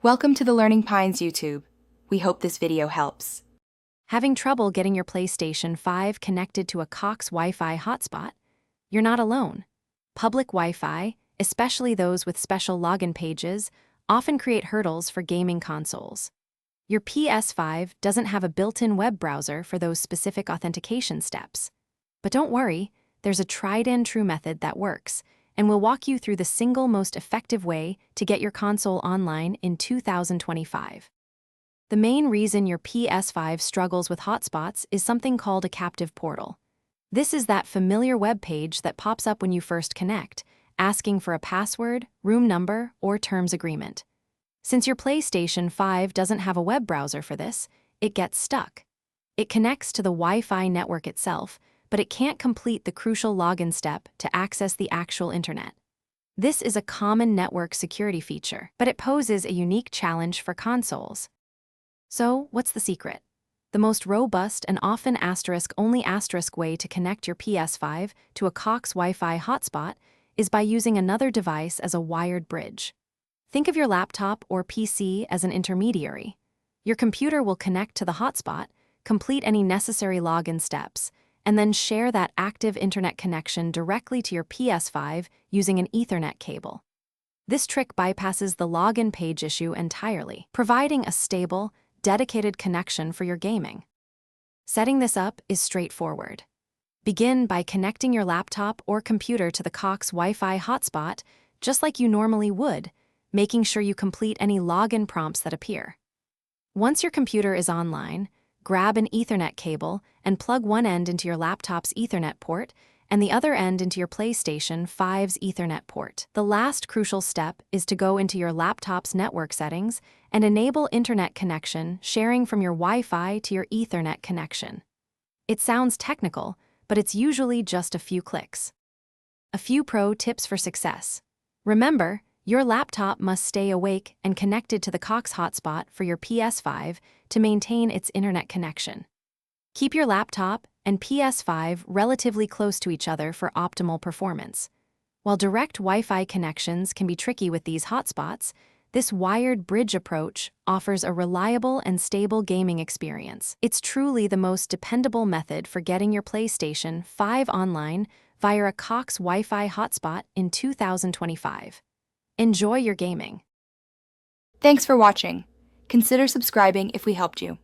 Welcome to the Learning Pines YouTube. We hope this video helps. Having trouble getting your PlayStation 5 connected to a Cox Wi-Fi hotspot? You're not alone. Public Wi-Fi, especially those with special login pages, often create hurdles for gaming consoles. Your PS5 doesn't have a built-in web browser for those specific authentication steps. But don't worry, there's a tried-and-true method that works, and we'll walk you through the single most effective way to get your console online in 2025. The main reason your PS5 struggles with hotspots is something called a captive portal. This is that familiar web page that pops up when you first connect, asking for a password, room number, or terms agreement. Since your PlayStation 5 doesn't have a web browser for this, it gets stuck. It connects to the Wi-Fi network itself, but it can't complete the crucial login step to access the actual internet. This is a common network security feature, but it poses a unique challenge for consoles. So, what's the secret? The most robust and often only way to connect your PS5 to a Cox Wi-Fi hotspot is by using another device as a wired bridge. Think of your laptop or PC as an intermediary. Your computer will connect to the hotspot, complete any necessary login steps, and then share that active internet connection directly to your PS5 using an Ethernet cable. This trick bypasses the login page issue entirely, providing a stable, dedicated connection for your gaming. Setting this up is straightforward. Begin by connecting your laptop or computer to the Cox Wi-Fi hotspot just like you normally would, making sure you complete any login prompts that appear. Once your computer is online, grab an Ethernet cable and plug one end into your laptop's Ethernet port and the other end into your PlayStation 5's Ethernet port. The last crucial step is to go into your laptop's network settings and enable internet connection sharing from your Wi-Fi to your Ethernet connection. It sounds technical, but it's usually just a few clicks. A few pro tips for success. Remember, your laptop must stay awake and connected to the Cox hotspot for your PS5 to maintain its internet connection. Keep your laptop and PS5 relatively close to each other for optimal performance. While direct Wi-Fi connections can be tricky with these hotspots, this wired bridge approach offers a reliable and stable gaming experience. It's truly the most dependable method for getting your PlayStation 5 online via a Cox Wi-Fi hotspot in 2025. Enjoy your gaming. Thanks for watching. Consider subscribing if we helped you.